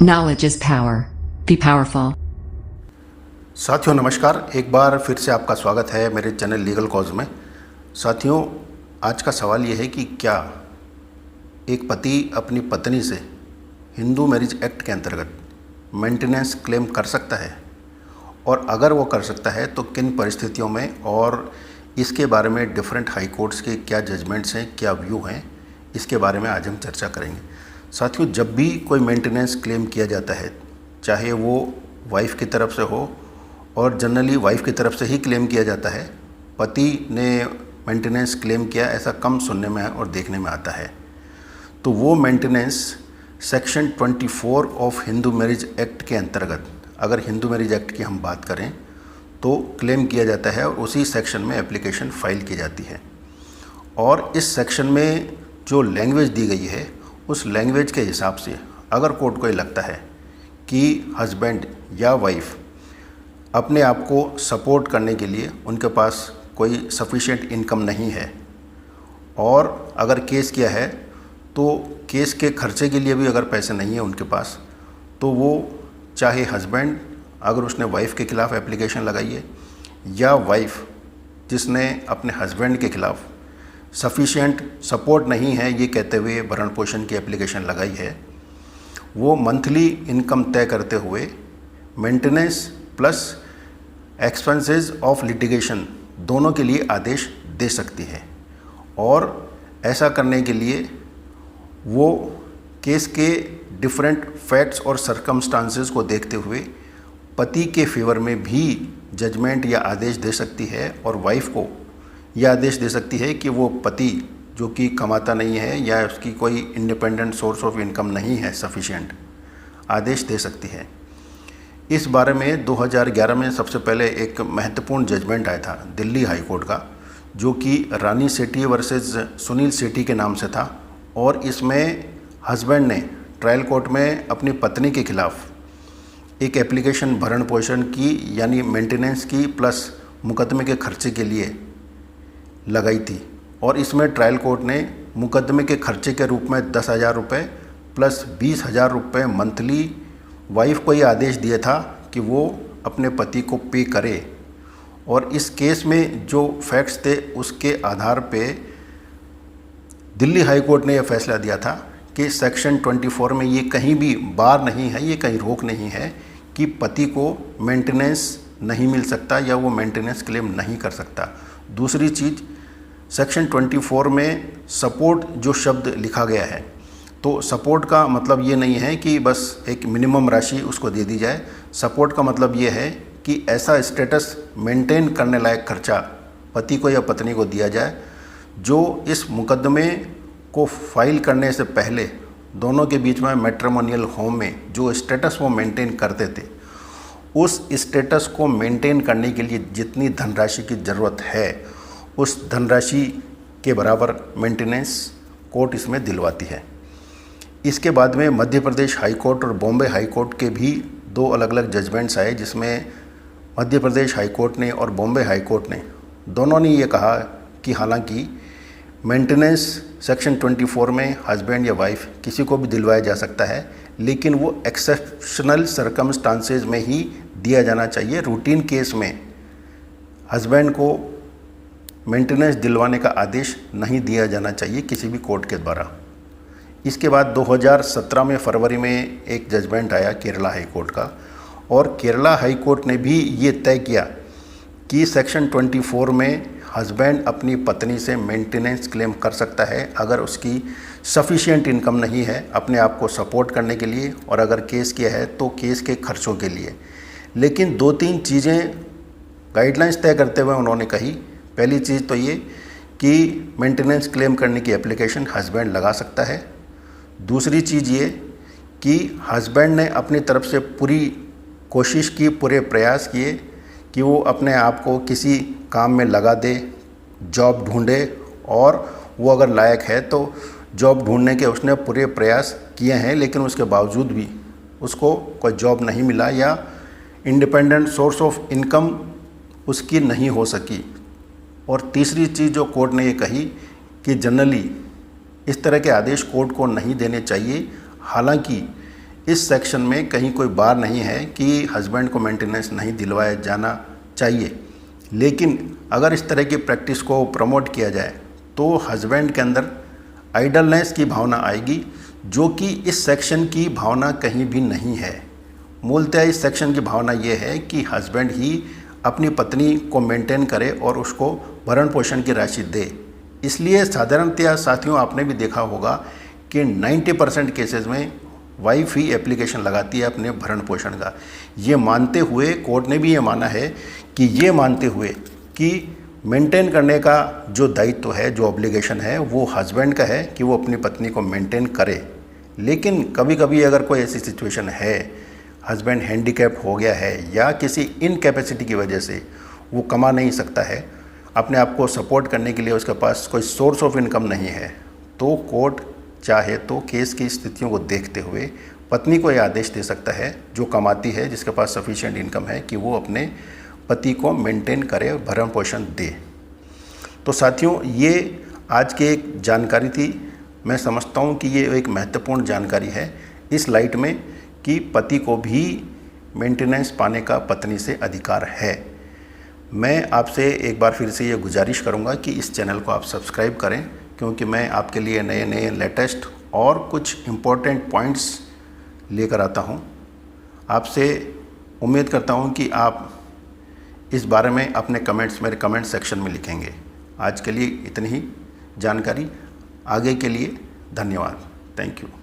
Knowledge is power. Be powerful. साथियों नमस्कार, एक बार फिर से आपका स्वागत है मेरे चैनल लीगल कॉज में। साथियों, आज का सवाल ये है कि क्या एक पति अपनी पत्नी से हिंदू मैरिज एक्ट के अंतर्गत मेंटेनेंस क्लेम कर सकता है, और अगर वो कर सकता है तो किन परिस्थितियों में, और इसके बारे में डिफरेंट हाई कोर्ट्स के क्या जजमेंट्स हैं, क्या व्यू हैं, इसके बारे में आज हम चर्चा करेंगे। साथियों, जब भी कोई मेंटेनेंस क्लेम किया जाता है, चाहे वो वाइफ की तरफ से हो, और जनरली वाइफ की तरफ से ही क्लेम किया जाता है, पति ने मेंटेनेंस क्लेम किया ऐसा कम सुनने में और देखने में आता है। तो वो maintenance section 24 of Hindu marriage act के अंतर्गत, अगर हिंदू मैरिज एक्ट की हम बात करें तो क्लेम किया जाता है और उसी सेक्शन में एप्लीकेशन फाइल की जाती है। और इस सेक्शन में जो लैंग्वेज दी गई है, उस लैंग्वेज के हिसाब से अगर कोर्ट को ये लगता है कि हस्बैंड या वाइफ अपने आप को सपोर्ट करने के लिए उनके पास कोई सफिशिएंट इनकम नहीं है, और अगर केस किया है तो केस के खर्चे के लिए भी अगर पैसे नहीं है उनके पास, तो वो चाहे हस्बैंड अगर उसने वाइफ के ख़िलाफ़ एप्लीकेशन लगाई है, या वाइफ जिसने अपने हस्बैंड के ख़िलाफ़ सफिशिएंट सपोर्ट नहीं है ये कहते हुए भरण पोषण की एप्लीकेशन लगाई है, वो मंथली इनकम तय करते हुए maintenance plus expenses of litigation दोनों के लिए आदेश दे सकती है। और ऐसा करने के लिए वो केस के डिफरेंट फैक्ट्स और सर्कमस्टांसेस को देखते हुए पति के फेवर में भी जजमेंट या आदेश दे सकती है, और वाइफ को यह आदेश दे सकती है कि वो पति जो कि कमाता नहीं है या उसकी कोई इंडिपेंडेंट सोर्स ऑफ इनकम नहीं है सफिशिएंट, आदेश दे सकती है। इस बारे में 2011 में सबसे पहले एक महत्वपूर्ण जजमेंट आया था दिल्ली हाई कोर्ट का, जो कि रानी सेठी वर्सेस सुनील सेठी के नाम से था। और इसमें हस्बैंड ने ट्रायल कोर्ट में अपनी पत्नी के खिलाफ एक एप्लीकेशन भरण पोषण की यानी मेंटेनेंस की प्लस मुकदमे के खर्चे के लिए लगाई थी, और इसमें ट्रायल कोर्ट ने मुकदमे के खर्चे के रूप में 10,000 रुपये प्लस 20,000 रुपये मंथली वाइफ को ये आदेश दिया था कि वो अपने पति को पे करे। और इस केस में जो फैक्ट्स थे उसके आधार पे दिल्ली हाई कोर्ट ने यह फैसला दिया था कि सेक्शन 24 में ये कहीं भी बार नहीं है, ये कहीं रोक नहीं है कि पति को मेंटेनेंस नहीं मिल सकता या वो मेंटेनेंस क्लेम नहीं कर सकता। दूसरी चीज़, सेक्शन 24 में सपोर्ट जो शब्द लिखा गया है, तो सपोर्ट का मतलब ये नहीं है कि बस एक मिनिमम राशि उसको दे दी जाए। सपोर्ट का मतलब ये है कि ऐसा स्टेटस मेंटेन करने लायक खर्चा पति को या पत्नी को दिया जाए जो इस मुकदमे को फाइल करने से पहले दोनों के बीच में मैट्रिमोनियल होम में जो स्टेटस वो मेंटेन करते थे, उस स्टेटस को मेंटेन करने के लिए जितनी धनराशि की ज़रूरत है उस धनराशि के बराबर मेंटेनेंस कोर्ट इसमें दिलवाती है। इसके बाद में मध्य प्रदेश हाई कोर्ट और बॉम्बे हाई कोर्ट के भी दो अलग अलग जजमेंट्स आए, जिसमें मध्य प्रदेश हाई कोर्ट ने और बॉम्बे हाई कोर्ट ने दोनों ने ये कहा कि हालांकि मेंटेनेंस सेक्शन 24 में हस्बैंड या वाइफ किसी को भी दिलवाया जा सकता है, लेकिन वो एक्सेप्शनल सर्कमस्टांसेस में ही दिया जाना चाहिए। रूटीन केस में हस्बैंड को मेंटेनेंस दिलवाने का आदेश नहीं दिया जाना चाहिए किसी भी कोर्ट के द्वारा। इसके बाद 2017 में फरवरी में एक जजमेंट आया केरला हाई कोर्ट का, और केरला हाई कोर्ट ने भी ये तय किया कि सेक्शन 24 में हस्बैंड अपनी पत्नी से मेंटेनेंस क्लेम कर सकता है अगर उसकी सफिशिएंट इनकम नहीं है अपने आप को सपोर्ट करने के लिए, और अगर केस किया है तो केस के खर्चों के लिए। लेकिन 2-3 चीज़ें गाइडलाइंस तय करते हुए उन्होंने कही। पहली चीज़ तो ये कि मेंटेनेंस क्लेम करने की एप्लीकेशन हस्बैंड लगा सकता है। दूसरी चीज़ ये कि हस्बैंड ने अपनी तरफ से पूरी कोशिश की, पूरे प्रयास किए कि वो अपने आप को किसी काम में लगा दे, जॉब ढूंढे, और वो अगर लायक है तो जॉब ढूंढने के उसने पूरे प्रयास किए हैं, लेकिन उसके बावजूद भी उसको कोई जॉब नहीं मिला या इंडिपेंडेंट सोर्स ऑफ इनकम उसकी नहीं हो सकी। और तीसरी चीज़ जो कोर्ट ने ये कही कि जनरली इस तरह के आदेश कोर्ट को नहीं देने चाहिए। हालांकि इस सेक्शन में कहीं कोई बार नहीं है कि हस्बैंड को मेंटेनेंस नहीं दिलवाया जाना चाहिए, लेकिन अगर इस तरह की प्रैक्टिस को प्रमोट किया जाए तो हस्बैंड के अंदर आइडलनेस की भावना आएगी, जो कि इस सेक्शन की भावना कहीं भी नहीं है। मूलतः इस सेक्शन की भावना ये है कि हस्बैंड ही अपनी पत्नी को मेंटेन करे और उसको भरण पोषण की राशि दे। इसलिए साधारणतया साथियों आपने भी देखा होगा कि 90% केसेस में वाइफ ही एप्लीकेशन लगाती है अपने भरण पोषण का। ये मानते हुए कोर्ट ने भी ये माना है कि ये मानते हुए कि मेंटेन करने का जो दायित्व है, जो ऑब्लिगेशन है, वो हस्बैंड का है कि वो अपनी पत्नी को मेंटेन करे। लेकिन कभी कभी अगर कोई ऐसी सिचुएशन है, हस्बैंड हैंडीकैप हो गया है या किसी इनकैपेसिटी की वजह से वो कमा नहीं सकता है, अपने आप को सपोर्ट करने के लिए उसके पास कोई सोर्स ऑफ इनकम नहीं है, तो कोर्ट चाहे तो केस की स्थितियों को देखते हुए पत्नी को यह आदेश दे सकता है, जो कमाती है, जिसके पास सफिशिएंट इनकम है, कि वो अपने पति को मेंटेन करे, भरण पोषण दे। तो साथियों, ये आज की एक जानकारी थी। मैं समझता हूँ कि ये एक महत्वपूर्ण जानकारी है इस लाइट में कि पति को भी मेंटेनेंस पाने का पत्नी से अधिकार है। मैं आपसे एक बार फिर से ये गुजारिश करूँगा कि इस चैनल को आप सब्सक्राइब करें, क्योंकि मैं आपके लिए नए नए लेटेस्ट और कुछ इम्पोर्टेंट पॉइंट्स लेकर आता हूँ। आपसे उम्मीद करता हूँ कि आप इस बारे में अपने कमेंट्स मेरे कमेंट सेक्शन में लिखेंगे। आज के लिए इतनी ही जानकारी। आगे के लिए धन्यवाद। Thank you.